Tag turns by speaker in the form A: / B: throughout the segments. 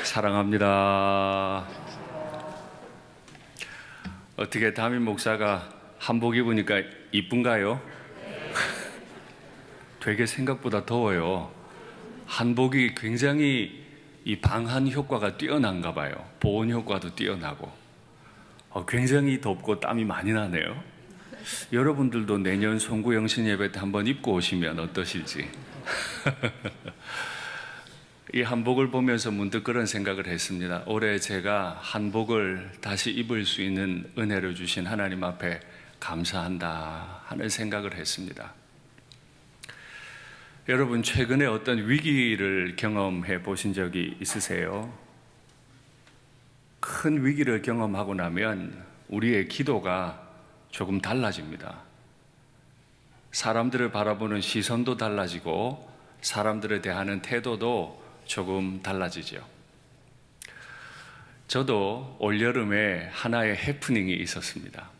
A: 사랑합니다. 어떻게 담임 목사가 한복 입으니까 이쁜가요? 되게 생각보다 더워요. 한복이 굉장히 이 방한 효과가 뛰어난가 봐요. 보온 효과도 뛰어나고 굉장히 덥고 땀이 많이 나네요. 여러분들도 내년 송구영신 예배 때 한번 입고 오시면 어떠실지. 이 한복을 보면서 문득 그런 생각을 했습니다. 올해 제가 한복을 다시 입을 수 있는 은혜를 주신 하나님 앞에 감사한다 하는 생각을 했습니다. 여러분, 최근에 어떤 위기를 경험해 보신 적이 있으세요? 큰 위기를 경험하고 나면 우리의 기도가 조금 달라집니다. 사람들을 바라보는 시선도 달라지고 사람들에 대하는 태도도 조금 달라지죠. 저도 올여름에 하나의 해프닝이 있었습니다.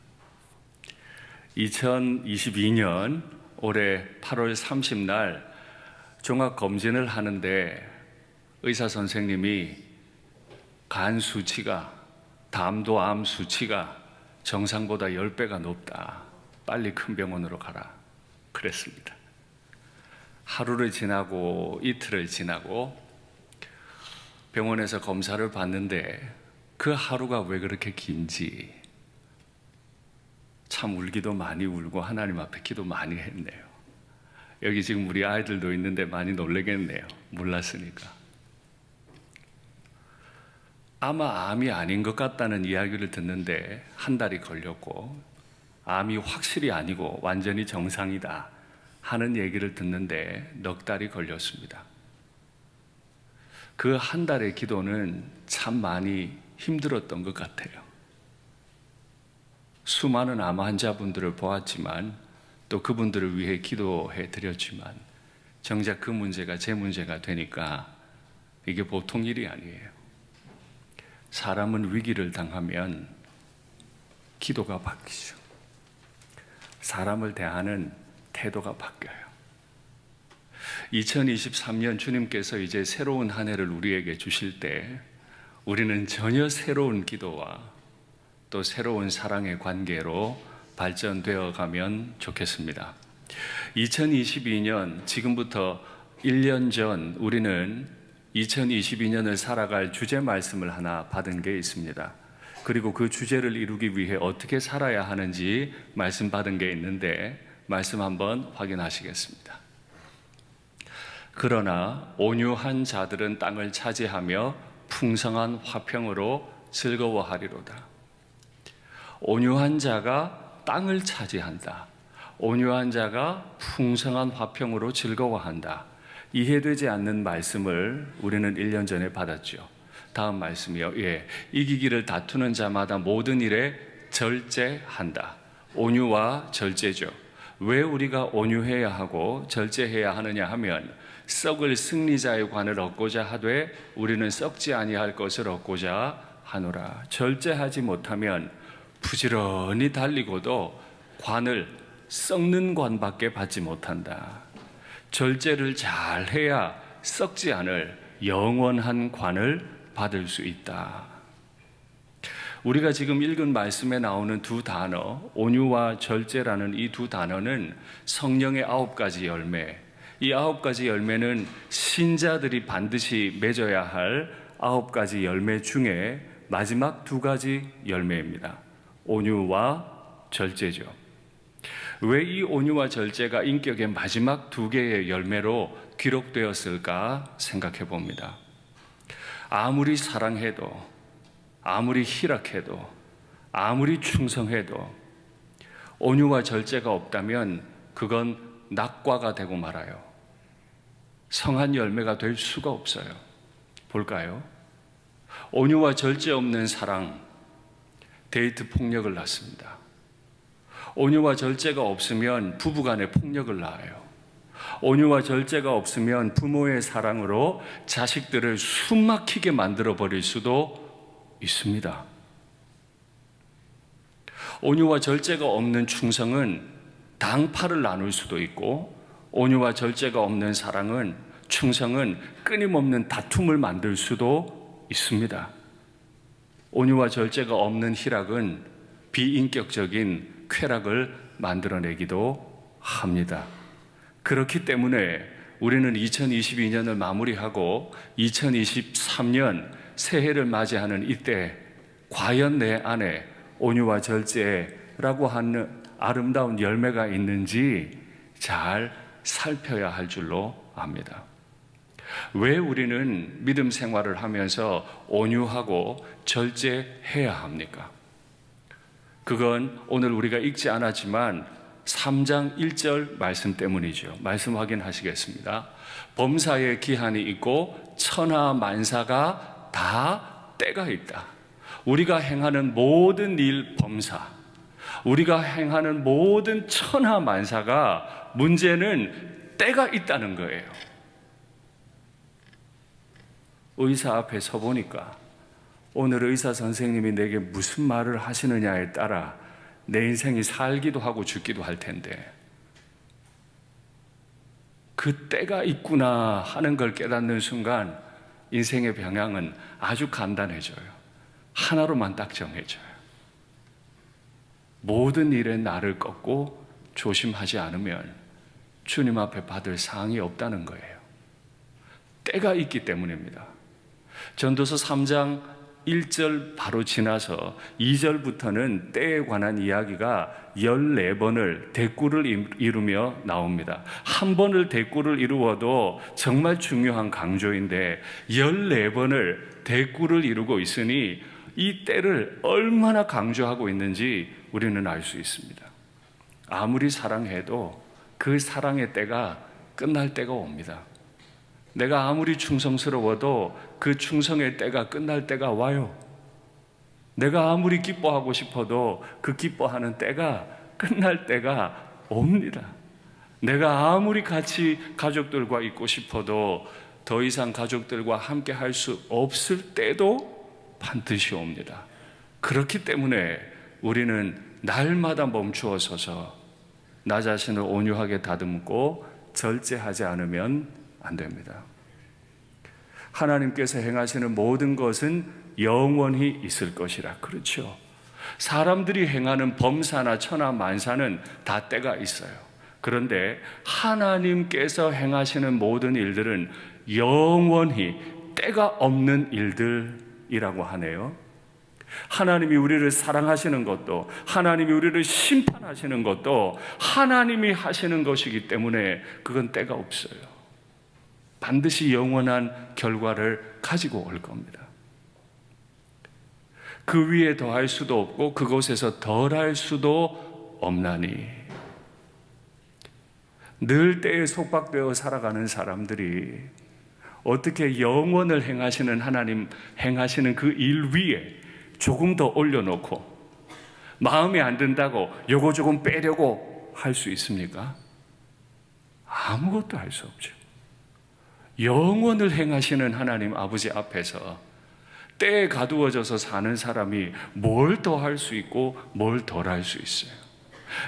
A: 2022년 올해 8월 30날 종합검진을 하는데 의사 선생님이 간 수치가, 담도암 수치가 정상보다 10배가 높다. 빨리 큰 병원으로 가라. 그랬습니다. 하루를 지나고 이틀을 지나고 병원에서 검사를 받는데 그 하루가 왜 그렇게 긴지 참 울기도 많이 울고 하나님 앞에 기도 많이 했네요. 여기 지금 우리 아이들도 있는데 많이 놀라겠네요. 몰랐으니까. 아마 암이 아닌 것 같다는 이야기를 듣는데 한 달이 걸렸고, 암이 확실히 아니고 완전히 정상이다 하는 얘기를 듣는데 넉 달이 걸렸습니다. 그 한 달의 기도는 참 많이 힘들었던 것 같아요. 수많은 암 환자분들을 보았지만 또 그분들을 위해 기도해 드렸지만 정작 그 문제가 제 문제가 되니까 이게 보통 일이 아니에요. 사람은 위기를 당하면 기도가 바뀌죠. 사람을 대하는 태도가 바뀌어요. 2023년 주님께서 이제 새로운 한 해를 우리에게 주실 때 우리는 전혀 새로운 기도와 또 새로운 사랑의 관계로 발전되어 가면 좋겠습니다. 2022년 지금부터 1년 전 우리는 2022년을 살아갈 주제 말씀을 하나 받은 게 있습니다. 그리고 그 주제를 이루기 위해 어떻게 살아야 하는지 말씀 받은 게 있는데 말씀 한번 확인하시겠습니다. 그러나 온유한 자들은 땅을 차지하며 풍성한 화평으로 즐거워하리로다. 온유한 자가 땅을 차지한다. 온유한 자가 풍성한 화평으로 즐거워한다. 이해되지 않는 말씀을 우리는 1년 전에 받았죠. 다음 말씀이요. 이기기를 다투는 자마다 모든 일에 절제한다. 온유와 절제죠. 왜 우리가 온유해야 하고 절제해야 하느냐 하면 썩을 승리자의 관을 얻고자 하되 우리는 썩지 아니할 것을 얻고자 하노라. 절제하지 못하면 부지런히 달리고도 관을 썩는 관밖에 받지 못한다. 절제를 잘 해야 썩지 않을 영원한 관을 받을 수 있다. 우리가 지금 읽은 말씀에 나오는 두 단어, 온유와 절제라는 이 두 단어는 성령의 9가지 열매, 이 9가지 열매는 신자들이 반드시 맺어야 할 9가지 열매 중에 마지막 2가지 열매입니다. 온유와 절제죠. 왜 이 온유와 절제가 인격의 마지막 2개의 열매로 기록되었을까 생각해 봅니다. 아무리 사랑해도, 아무리 희락해도, 아무리 충성해도 온유와 절제가 없다면 그건 낙과가 되고 말아요. 성한 열매가 될 수가 없어요. 볼까요? 온유와 절제 없는 사랑, 데이트 폭력을 낳습니다. 온유와 절제가 없으면 부부간의 폭력을 낳아요. 온유와 절제가 없으면 부모의 사랑으로 자식들을 숨막히게 만들어버릴 수도 있습니다. 온유와 절제가 없는 충성은 당파를 나눌 수도 있고, 온유와 절제가 없는 사랑은, 충성은 끊임없는 다툼을 만들 수도 있습니다. 온유와 절제가 없는 희락은 비인격적인 쾌락을 만들어내기도 합니다. 그렇기 때문에 우리는 2022년을 마무리하고 2023년 새해를 맞이하는 이때 과연 내 안에 온유와 절제라고 하는 아름다운 열매가 있는지 잘 살펴야 할 줄로 압니다. 왜 우리는 믿음 생활을 하면서 온유하고 절제해야 합니까? 그건 오늘 우리가 읽지 않았지만 3장 1절 말씀 때문이죠. 말씀 확인하시겠습니다. 범사에 기한이 있고 천하 만사가 다 때가 있다. 우리가 행하는 모든 일 범사, 우리가 행하는 모든 천하 만사가 문제는 때가 있다는 거예요. 의사 앞에 서 보니까 오늘 의사 선생님이 내게 무슨 말을 하시느냐에 따라 내 인생이 살기도 하고 죽기도 할 텐데 그 때가 있구나 하는 걸 깨닫는 순간 인생의 방향은 아주 간단해져요. 하나로만 딱 정해져요. 모든 일에 나를 꺾고 조심하지 않으면 주님 앞에 받을 상이 없다는 거예요. 때가 있기 때문입니다. 전도서 3장 1절 바로 지나서 2절부터는 때에 관한 이야기가 14번을 대꾸를 이루며 나옵니다. 한 번을 대꾸를 이루어도 정말 중요한 강조인데 14번을 대꾸를 이루고 있으니 이 때를 얼마나 강조하고 있는지 우리는 알 수 있습니다. 아무리 사랑해도 그 사랑의 때가 끝날 때가 옵니다. 내가 아무리 충성스러워도 그 충성의 때가 끝날 때가 와요. 내가 아무리 기뻐하고 싶어도 그 기뻐하는 때가 끝날 때가 옵니다. 내가 아무리 같이 가족들과 있고 싶어도 더 이상 가족들과 함께 할 수 없을 때도 반드시 옵니다. 그렇기 때문에 우리는 날마다 멈추어 서서 나 자신을 온유하게 다듬고 절제하지 않으면 안 됩니다. 하나님께서 행하시는 모든 것은 영원히 있을 것이라. 그렇죠. 사람들이 행하는 범사나 천하 만사는 다 때가 있어요. 그런데 하나님께서 행하시는 모든 일들은 영원히 때가 없는 일들이라고 하네요. 하나님이 우리를 사랑하시는 것도, 하나님이 우리를 심판하시는 것도 하나님이 하시는 것이기 때문에 그건 때가 없어요. 반드시 영원한 결과를 가지고 올 겁니다. 그 위에 더할 수도 없고 그곳에서 덜할 수도 없나니. 늘 때에 속박되어 살아가는 사람들이 어떻게 영원을 행하시는 하나님 행하시는 그 일 위에 조금 더 올려놓고 마음에 안 든다고 요거 조금 빼려고 할 수 있습니까? 아무것도 할 수 없죠. 영원을 행하시는 하나님 아버지 앞에서 때에 가두어져서 사는 사람이 뭘 더 할 수 있고 뭘 덜 할 수 있어요.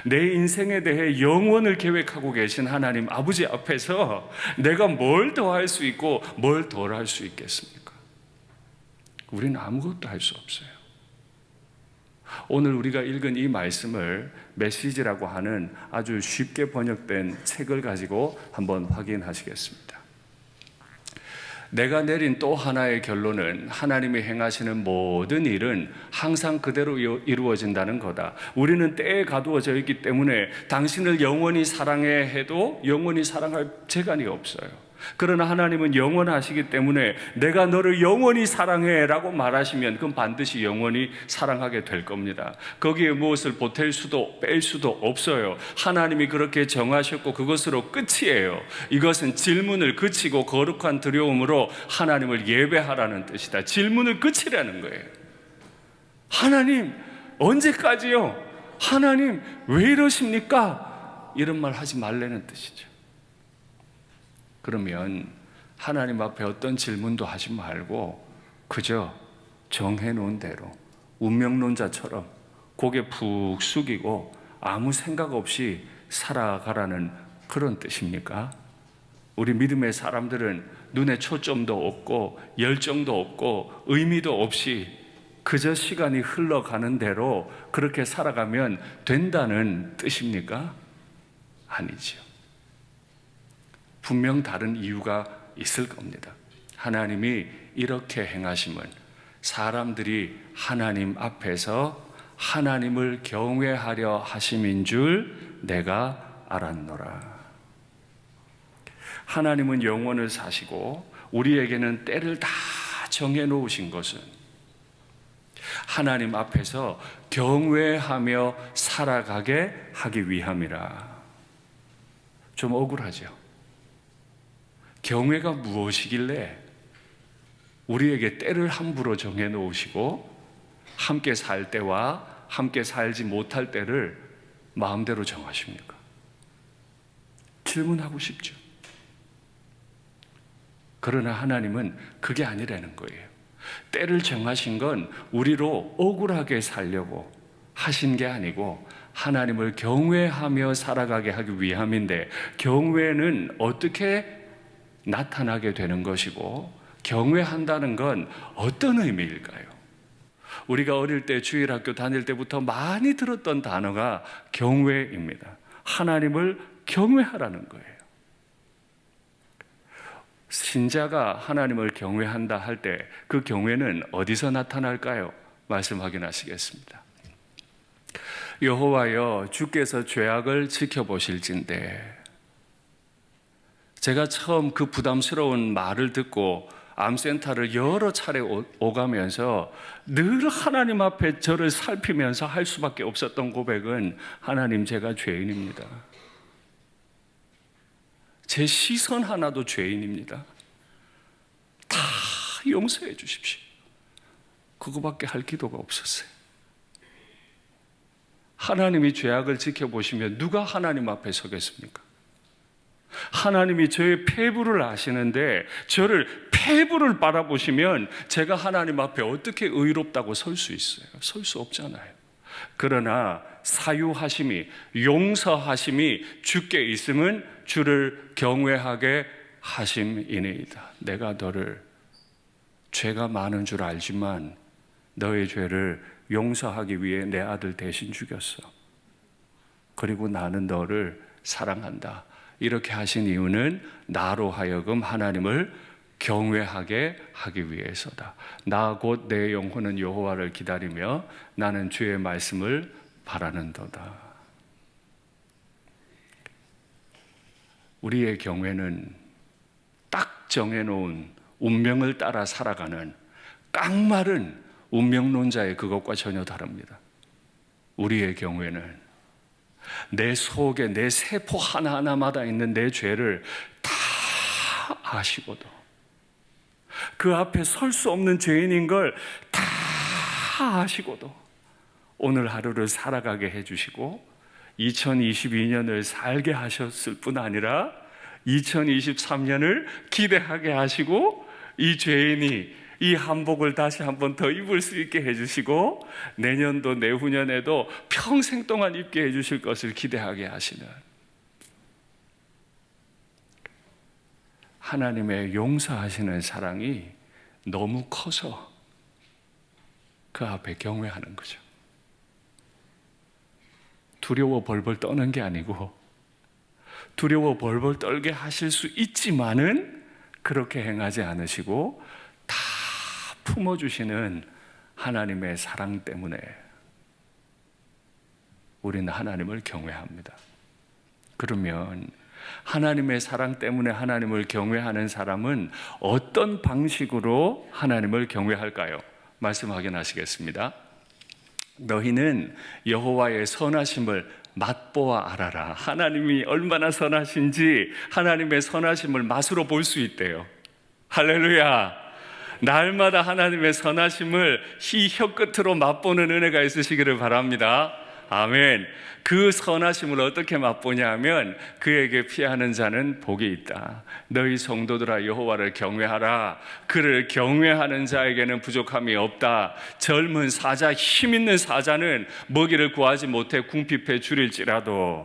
A: 내 인생에 대해 영원을 계획하고 계신 하나님 아버지 앞에서 내가 뭘 더 할 수 있고 뭘 덜 할 수 있겠습니까? 우리는 아무것도 할 수 없어요. 오늘 우리가 읽은 이 말씀을 메시지라고 하는 아주 쉽게 번역된 책을 가지고 한번 확인하시겠습니다. 내가 내린 또 하나의 결론은 하나님이 행하시는 모든 일은 항상 그대로 이루어진다는 거다. 우리는 때에 가두어져 있기 때문에 당신을 영원히 사랑해 해도 영원히 사랑할 재간이 없어요. 그러나 하나님은 영원하시기 때문에 내가 너를 영원히 사랑해 라고 말하시면 그건 반드시 영원히 사랑하게 될 겁니다. 거기에 무엇을 보탤 수도 뺄 수도 없어요. 하나님이 그렇게 정하셨고 그것으로 끝이에요. 이것은 질문을 그치고 거룩한 두려움으로 하나님을 예배하라는 뜻이다. 질문을 그치라는 거예요. 하나님 언제까지요? 하나님 왜 이러십니까? 이런 말 하지 말라는 뜻이죠. 그러면 하나님 앞에 어떤 질문도 하지 말고 그저 정해놓은 대로 운명론자처럼 고개 푹 숙이고 아무 생각 없이 살아가라는 그런 뜻입니까? 우리 믿음의 사람들은 눈에 초점도 없고 열정도 없고 의미도 없이 그저 시간이 흘러가는 대로 그렇게 살아가면 된다는 뜻입니까? 아니지요. 분명 다른 이유가 있을 겁니다. 하나님이 이렇게 행하심은 사람들이 하나님 앞에서 하나님을 경외하려 하심인 줄 내가 알았노라. 하나님은 영원을 사시고 우리에게는 때를 다 정해놓으신 것은 하나님 앞에서 경외하며 살아가게 하기 위함이라. 좀 억울하죠. 경외가 무엇이길래 우리에게 때를 함부로 정해놓으시고 함께 살 때와 함께 살지 못할 때를 마음대로 정하십니까? 질문하고 싶죠. 그러나 하나님은 그게 아니라는 거예요. 때를 정하신 건 우리로 억울하게 살려고 하신 게 아니고 하나님을 경외하며 살아가게 하기 위함인데, 경외는 어떻게 나타나게 되는 것이고 경외한다는 건 어떤 의미일까요? 우리가 어릴 때 주일학교 다닐 때부터 많이 들었던 단어가 경외입니다. 하나님을 경외하라는 거예요. 신자가 하나님을 경외한다 할 때 그 경외는 어디서 나타날까요? 말씀 확인하시겠습니다. 여호와여, 주께서 죄악을 지켜보실진대. 제가 처음 그 부담스러운 말을 듣고 암센터를 여러 차례 오가면서 늘 하나님 앞에 저를 살피면서 할 수밖에 없었던 고백은, 하나님, 제가 죄인입니다. 제 시선 하나도 죄인입니다. 다 용서해 주십시오. 그거밖에 할 기도가 없었어요. 하나님이 죄악을 지켜보시면 누가 하나님 앞에 서겠습니까? 하나님이 저의 폐부를 아시는데 저를 폐부를 바라보시면 제가 하나님 앞에 어떻게 의롭다고 설 수 있어요? 설 수 없잖아요. 그러나 사유하심이, 용서하심이 주께 있음은 주를 경외하게 하심이니이다. 내가 너를, 죄가 많은 줄 알지만 너의 죄를 용서하기 위해 내 아들 대신 죽였어. 그리고 나는 너를 사랑한다. 이렇게 하신 이유는 나로 하여금 하나님을 경외하게 하기 위해서다. 나 곧 내 영혼은 여호와를 기다리며 나는 주의 말씀을 바라는도다. 우리의 경외는 딱 정해놓은 운명을 따라 살아가는 깡마른 운명론자의 그것과 전혀 다릅니다. 우리의 경외는 내 속에, 내 세포 하나하나마다 있는 내 죄를 다 아시고도, 그 앞에 설 수 없는 죄인인 걸 다 아시고도 오늘 하루를 살아가게 해주시고 2022년을 살게 하셨을 뿐 아니라 2023년을 기대하게 하시고 이 죄인이 이 한복을 다시 한번 더 입을 수 있게 해주시고 내년도 내후년에도 평생 동안 입게 해주실 것을 기대하게 하시는 하나님의 용서하시는 사랑이 너무 커서 그 앞에 경외하는 거죠. 두려워 벌벌 떠는 게 아니고, 두려워 벌벌 떨게 하실 수 있지만은 그렇게 행하지 않으시고 다 품어주시는 하나님의 사랑 때문에 우리는 하나님을 경외합니다. 그러면 하나님의 사랑 때문에 하나님을 경외하는 사람은 어떤 방식으로 하나님을 경외할까요? 말씀 확인하시겠습니다. 너희는 여호와의 선하심을 맛보아 알아라. 하나님이 얼마나 선하신지 하나님의 선하심을 맛으로 볼 수 있대요. 할렐루야. 날마다 하나님의 선하심을 이 혀끝으로 맛보는 은혜가 있으시기를 바랍니다. 아멘. 그 선하심을 어떻게 맛보냐 하면 그에게 피하는 자는 복이 있다. 너희 성도들아 여호와를 경외하라. 그를 경외하는 자에게는 부족함이 없다. 젊은 사자, 힘 있는 사자는 먹이를 구하지 못해 궁핍해 줄일지라도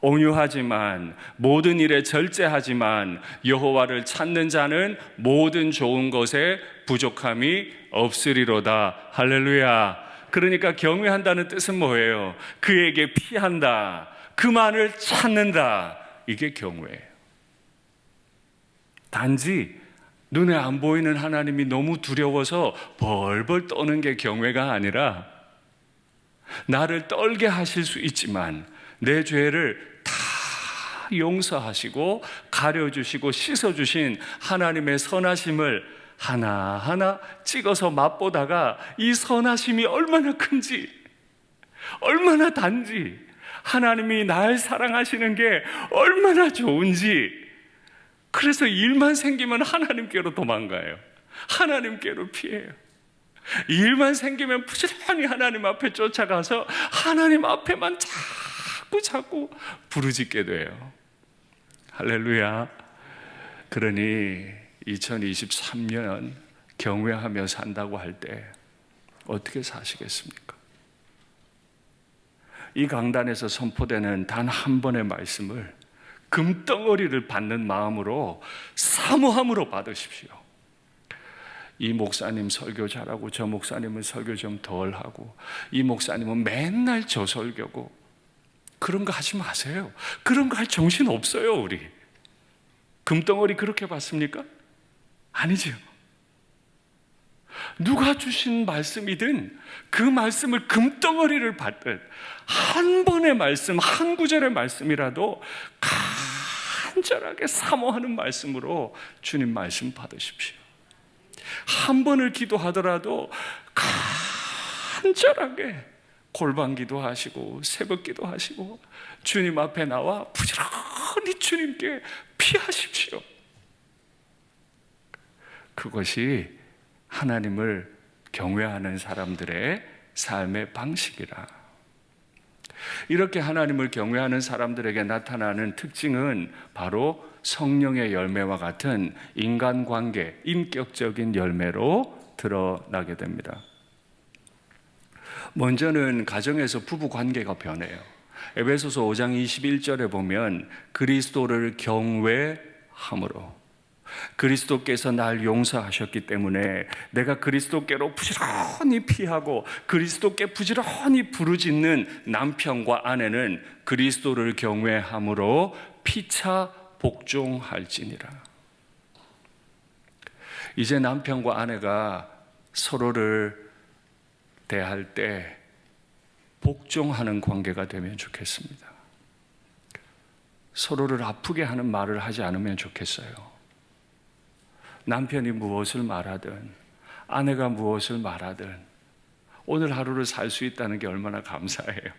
A: 온유하지만 모든 일에 절제하지만 여호와를 찾는 자는 모든 좋은 것에 부족함이 없으리로다. 할렐루야. 그러니까 경외한다는 뜻은 뭐예요? 그에게 피한다. 그만을 찾는다. 이게 경외예요. 단지 눈에 안 보이는 하나님이 너무 두려워서 벌벌 떠는 게 경외가 아니라, 나를 떨게 하실 수 있지만 내 죄를 다 용서하시고 가려주시고 씻어주신 하나님의 선하심을 하나하나 찍어서 맛보다가 이 선하심이 얼마나 큰지, 얼마나 단지, 하나님이 날 사랑하시는 게 얼마나 좋은지, 그래서 일만 생기면 하나님께로 도망가요. 하나님께로 피해요. 일만 생기면 부지런히 하나님 앞에 쫓아가서 하나님 앞에만 자꾸 부르짖게 돼요. 할렐루야. 그러니 2023년 경외하며 산다고 할 때 어떻게 사시겠습니까? 이 강단에서 선포되는 단 한 번의 말씀을 금덩어리를 받는 마음으로 사모함으로 받으십시오. 이 목사님 설교 잘하고 저 목사님은 설교 좀 덜 하고 이 목사님은 맨날 저 설교고, 그런 거 하지 마세요. 그런 거 할 정신 없어요. 우리 금덩어리 그렇게 받습니까? 아니죠. 누가 주신 말씀이든 그 말씀을 금덩어리를 받듯 한 번의 말씀, 한 구절의 말씀이라도 간절하게 사모하는 말씀으로 주님 말씀 받으십시오. 한 번을 기도하더라도 간절하게 골방 기도하시고 새벽 기도하시고 주님 앞에 나와 부지런히 주님께 피하십시오. 그것이 하나님을 경외하는 사람들의 삶의 방식이라. 이렇게 하나님을 경외하는 사람들에게 나타나는 특징은 바로 성령의 열매와 같은 인간관계, 인격적인 열매로 드러나게 됩니다. 먼저는 가정에서 부부 관계가 변해요. 에베소서 5장 21절에 보면 그리스도를 경외함으로, 그리스도께서 날 용서하셨기 때문에 내가 그리스도께로 부지런히 피하고 그리스도께 부지런히 부르짖는 남편과 아내는 그리스도를 경외함으로 피차 복종할지니라. 이제 남편과 아내가 서로를 대할 때 복종하는 관계가 되면 좋겠습니다. 서로를 아프게 하는 말을 하지 않으면 좋겠어요. 남편이 무엇을 말하든 아내가 무엇을 말하든 오늘 하루를 살 수 있다는 게 얼마나 감사해요.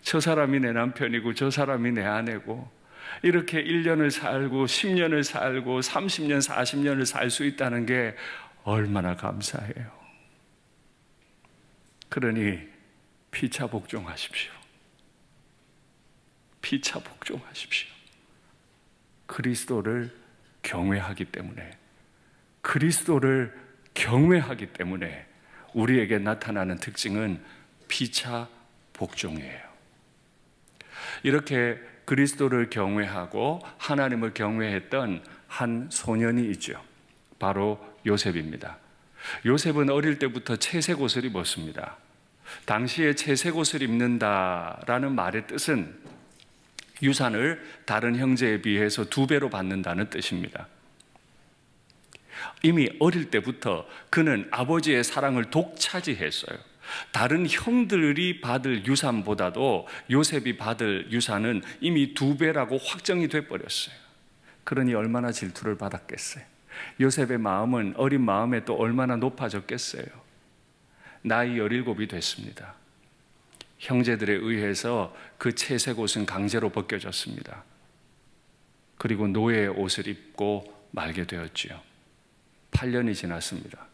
A: 저 사람이 내 남편이고 저 사람이 내 아내고 이렇게 1년을 살고 10년을 살고 30년, 40년을 살 수 있다는 게 얼마나 감사해요. 그러니 피차 복종하십시오. 피차 복종하십시오. 그리스도를 경외하기 때문에, 그리스도를 경외하기 때문에 우리에게 나타나는 특징은 피차 복종이에요. 이렇게 그리스도를 경외하고 하나님을 경외했던 한 소년이 있죠. 바로 요셉입니다. 요셉은 어릴 때부터 채색 옷을 입었습니다. 당시에 채색 옷을 입는다라는 말의 뜻은 유산을 다른 형제에 비해서 2배로 받는다는 뜻입니다. 이미 어릴 때부터 그는 아버지의 사랑을 독차지했어요. 다른 형들이 받을 유산보다도 요셉이 받을 유산은 이미 2배라고 확정이 돼버렸어요. 그러니 얼마나 질투를 받았겠어요. 요셉의 마음은 어린 마음에 또 얼마나 높아졌겠어요. 나이 17이 됐습니다. 형제들에 의해서 그 채색 옷은 강제로 벗겨졌습니다. 그리고 노예의 옷을 입고 말게 되었지요. 8년이 지났습니다.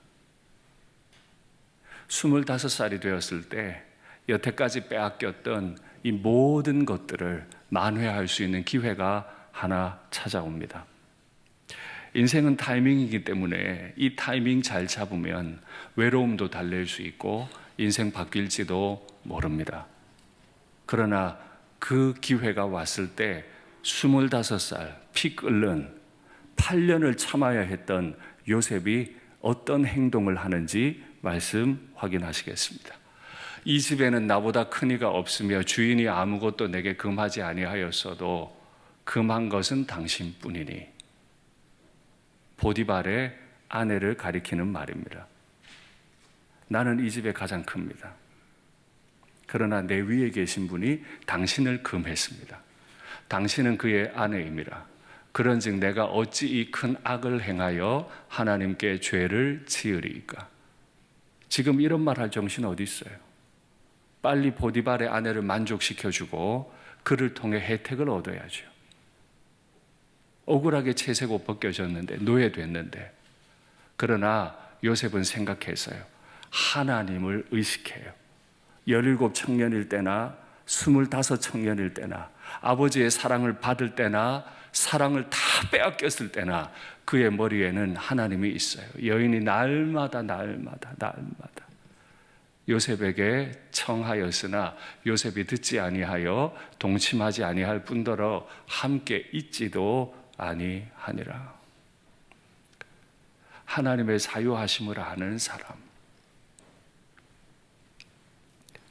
A: 25살이 되었을 때 여태까지 빼앗겼던 이 모든 것들을 만회할 수 있는 기회가 하나 찾아옵니다. 인생은 타이밍이기 때문에 이 타이밍 잘 잡으면 외로움도 달랠 수 있고 인생 바뀔지도 모릅니다. 그러나 그 기회가 왔을 때 25살 피 끓는 8년을 참아야 했던 요셉이 어떤 행동을 하는지 말씀 확인하시겠습니다. 이 집에는 나보다 큰 이가 없으며 주인이 아무것도 내게 금하지 아니하였어도 금한 것은 당신뿐이니. 보디발의 아내를 가리키는 말입니다. 나는 이 집에 가장 큽니다. 그러나 내 위에 계신 분이 당신을 금했습니다. 당신은 그의 아내입니다. 그런즉 내가 어찌 이 큰 악을 행하여 하나님께 죄를 지으리이까. 지금 이런 말 할 정신 어디 있어요? 빨리 보디발의 아내를 만족시켜주고 그를 통해 혜택을 얻어야죠. 억울하게 채색옷 벗겨졌는데, 노예됐는데. 그러나 요셉은 생각했어요. 하나님을 의식해요. 17 청년일 때나 25 청년일 때나 아버지의 사랑을 받을 때나 사랑을 다 빼앗겼을 때나 그의 머리에는 하나님이 있어요. 여인이 날마다 요셉에게 청하였으나 요셉이 듣지 아니하여 동침하지 아니할 뿐더러 함께 있지도 아니하니라. 하나님의 사유하심을 아는 사람,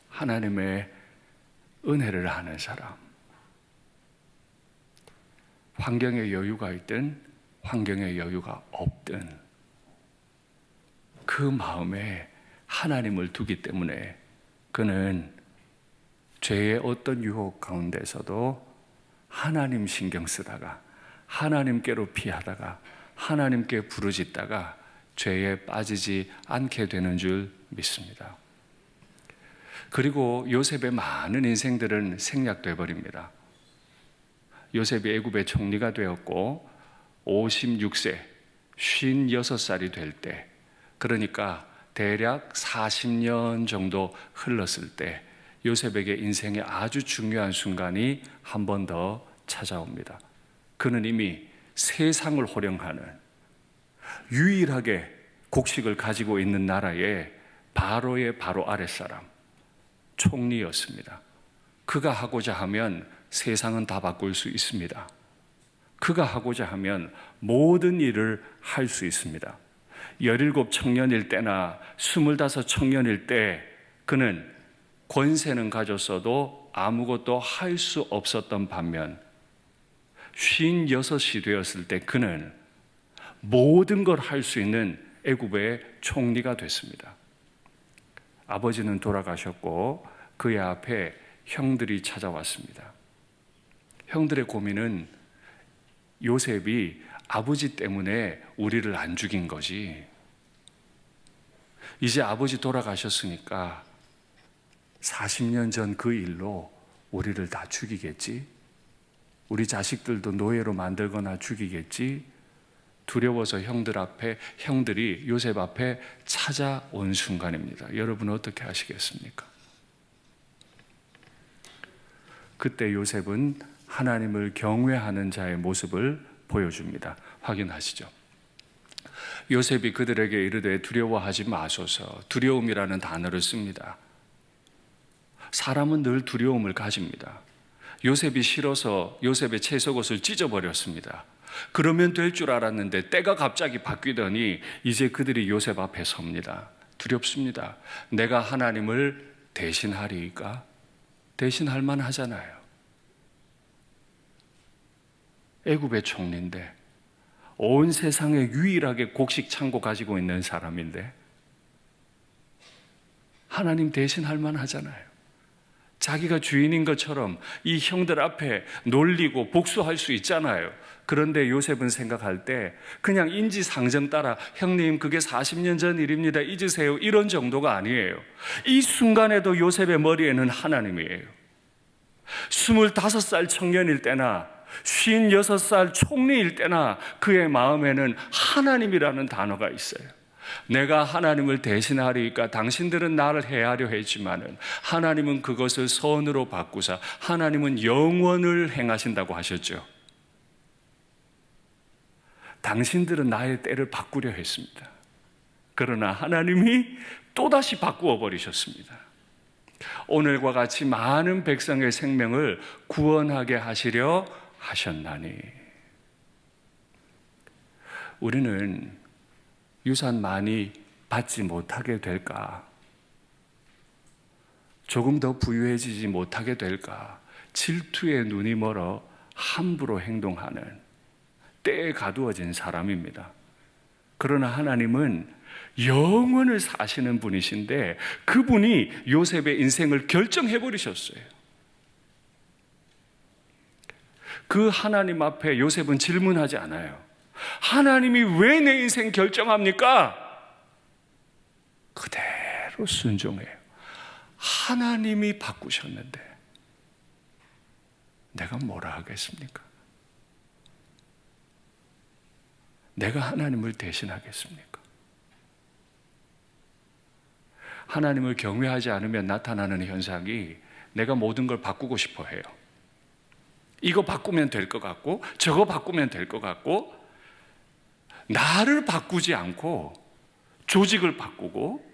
A: 하나님의 은혜를 아는 사람, 환경에 여유가 있든 환경에 여유가 없든 그 마음에 하나님을 두기 때문에 그는 죄의 어떤 유혹 가운데서도 하나님 신경 쓰다가 하나님께로 피하다가 하나님께 부르짖다가 죄에 빠지지 않게 되는 줄 믿습니다. 그리고 요셉의 많은 인생들은 생략돼 버립니다. 요셉이 애굽의 총리가 되었고 56세, 56살이 될 때, 그러니까 대략 40년 정도 흘렀을 때 요셉에게 인생의 아주 중요한 순간이 한 번 더 찾아옵니다. 그는 이미 세상을 호령하는 유일하게 곡식을 가지고 있는 나라의 바로의 바로 아랫사람, 총리였습니다. 그가 하고자 하면 세상은 다 바꿀 수 있습니다. 그가 하고자 하면 모든 일을 할 수 있습니다. 17 청년일 때나 25 청년일 때 그는 권세는 가졌어도 아무것도 할 수 없었던 반면 56이 되었을 때 그는 모든 걸 할 수 있는 애굽의 총리가 됐습니다. 아버지는 돌아가셨고 그의 앞에 형들이 찾아왔습니다. 형들의 고민은 요셉이 아버지 때문에 우리를 안 죽인 거지. 이제 아버지 돌아가셨으니까 40년 전 그 일로 우리를 다 죽이겠지? 우리 자식들도 노예로 만들거나 죽이겠지? 두려워서 형들이 요셉 앞에 찾아온 순간입니다. 여러분 어떻게 하시겠습니까? 그때 요셉은 하나님을 경외하는 자의 모습을 보여줍니다. 확인하시죠. 요셉이 그들에게 이르되 두려워하지 마소서. 두려움이라는 단어를 씁니다. 사람은 늘 두려움을 가집니다. 요셉이 싫어서 요셉의 채석옷을 찢어버렸습니다. 그러면 될 줄 알았는데 때가 갑자기 바뀌더니 이제 그들이 요셉 앞에 섭니다. 두렵습니다. 내가 하나님을 대신하리이까? 대신할 만하잖아요. 애굽의 총리인데, 온 세상에 유일하게 곡식 창고 가지고 있는 사람인데 하나님 대신할 만하잖아요. 자기가 주인인 것처럼 이 형들 앞에 놀리고 복수할 수 있잖아요. 그런데 요셉은 생각할 때 그냥 인지상정 따라 형님 그게 40년 전 일입니다. 잊으세요. 이런 정도가 아니에요. 이 순간에도 요셉의 머리에는 하나님이에요. 25살 청년일 때나 56살 총리일 때나 그의 마음에는 하나님이라는 단어가 있어요. 내가 하나님을 대신하리까 당신들은 나를 해하려 했지만은 하나님은 그것을 선으로 바꾸사 하나님은 영원을 행하신다고 하셨죠. 당신들은 나의 때를 바꾸려 했습니다. 그러나 하나님이 또다시 바꾸어 버리셨습니다. 오늘과 같이 많은 백성의 생명을 구원하게 하시려 하셨나니. 우리는 유산 많이 받지 못하게 될까? 조금 더 부유해지지 못하게 될까? 질투에 눈이 멀어 함부로 행동하는 때에 가두어진 사람입니다. 그러나 하나님은 영원을 사시는 분이신데 그분이 요셉의 인생을 결정해 버리셨어요. 그 하나님 앞에 요셉은 질문하지 않아요. 하나님이 왜 내 인생 결정합니까? 그대로 순종해요. 하나님이 바꾸셨는데 내가 뭐라 하겠습니까? 내가 하나님을 대신하겠습니까? 하나님을 경외하지 않으면 나타나는 현상이 내가 모든 걸 바꾸고 싶어 해요. 이거 바꾸면 될 것 같고 저거 바꾸면 될 것 같고, 나를 바꾸지 않고 조직을 바꾸고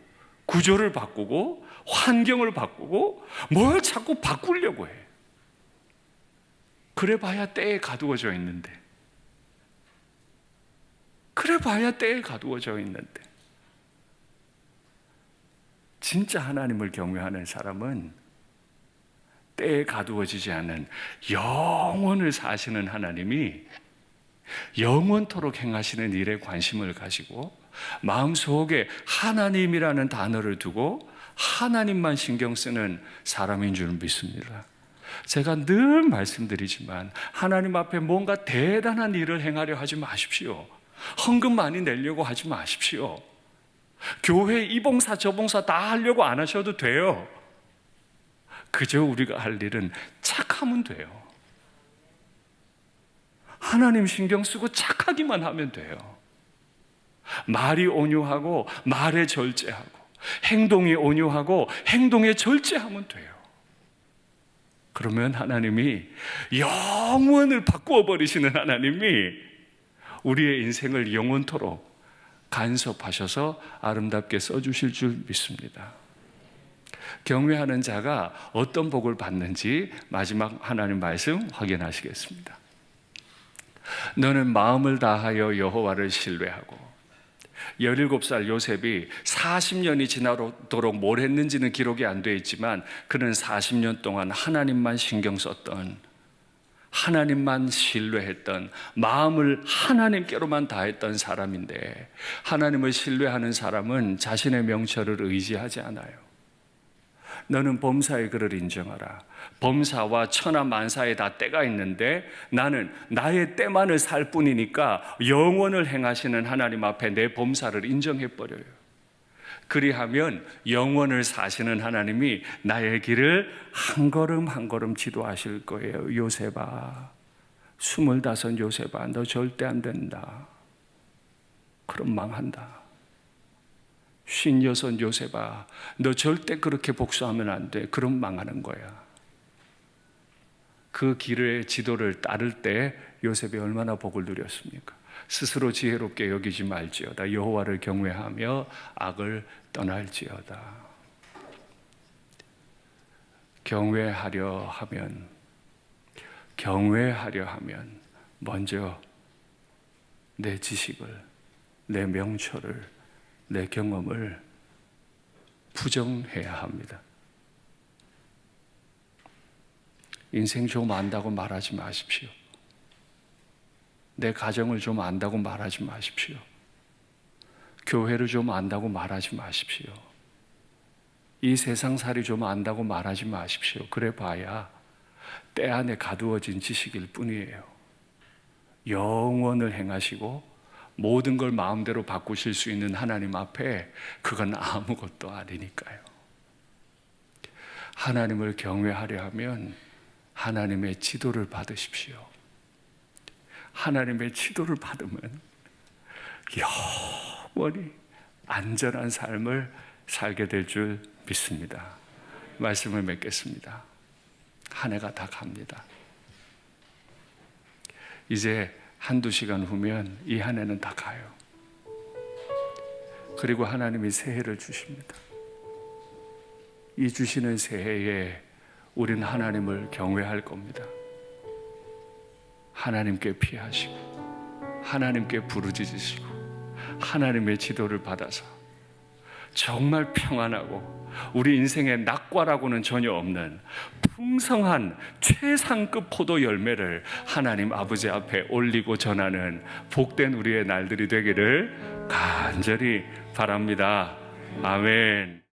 A: 구조를 바꾸고 환경을 바꾸고 뭘 자꾸 바꾸려고 해. 그래 봐야 때에 가두어져 있는데, 그래 봐야 때에 가두어져 있는데. 진짜 하나님을 경외하는 사람은 때에 가두어지지 않은 영원을 사시는 하나님이 영원토록 행하시는 일에 관심을 가지고 마음속에 하나님이라는 단어를 두고 하나님만 신경 쓰는 사람인 줄 믿습니다. 제가 늘 말씀드리지만 하나님 앞에 뭔가 대단한 일을 행하려 하지 마십시오. 헌금 많이 내려고 하지 마십시오. 교회 이 봉사 저 봉사 다 하려고 안 하셔도 돼요. 그저 우리가 할 일은 착하면 돼요. 하나님 신경 쓰고 착하기만 하면 돼요. 말이 온유하고 말에 절제하고, 행동이 온유하고 행동에 절제하면 돼요. 그러면 하나님이, 영원을 바꾸어 버리시는 하나님이 우리의 인생을 영원토록 간섭하셔서 아름답게 써주실 줄 믿습니다. 경외하는 자가 어떤 복을 받는지 마지막 하나님 말씀 확인하시겠습니다. 너는 마음을 다하여 여호와를 신뢰하고. 17살 요셉이 40년이 지나도록 뭘 했는지는 기록이 안 되어 있지만 그는 40년 동안 하나님만 신경 썼던, 하나님만 신뢰했던, 마음을 하나님께로만 다했던 사람인데, 하나님을 신뢰하는 사람은 자신의 명철을 의지하지 않아요. 너는 범사의 그를 인정하라. 범사와 천하 만사에 다 때가 있는데 나는 나의 때만을 살 뿐이니까 영원을 행하시는 하나님 앞에 내 범사를 인정해버려요. 그리하면 영원을 사시는 하나님이 나의 길을 한 걸음 한 걸음 지도하실 거예요. 요셉아, 25 요셉아, 너 절대 안 된다. 그럼 망한다. 56 요셉아, 너 절대 그렇게 복수하면 안 돼. 그럼 망하는 거야. 그 길의 지도를 따를 때 요셉이 얼마나 복을 누렸습니까? 스스로 지혜롭게 여기지 말지어다. 여호와를 경외하며 악을 떠날지어다. 경외하려 하면 먼저 내 지식을, 내 명철을, 내 경험을 부정해야 합니다. 인생 좀 안다고 말하지 마십시오. 내 가정을 좀 안다고 말하지 마십시오. 교회를 좀 안다고 말하지 마십시오. 이 세상살이 좀 안다고 말하지 마십시오. 그래 봐야 때 안에 가두어진 지식일 뿐이에요. 영원을 행하시고 모든 걸 마음대로 바꾸실 수 있는 하나님 앞에 그건 아무것도 아니니까요. 하나님을 경외하려 하면 하나님의 지도를 받으십시오. 하나님의 지도를 받으면 영원히 안전한 삶을 살게 될 줄 믿습니다. 말씀을 맺겠습니다. 한 해가 다 갑니다. 이제 한두 시간 후면 이 한 해는 다 가요. 그리고 하나님이 새해를 주십니다. 이 주시는 새해에 우리는 하나님을 경외할 겁니다. 하나님께 피하시고 하나님께 부르짖으시고 하나님의 지도를 받아서 정말 평안하고 우리 인생에 낙과라고는 전혀 없는 풍성한 최상급 포도 열매를 하나님 아버지 앞에 올리고 전하는 복된 우리의 날들이 되기를 간절히 바랍니다. 아멘.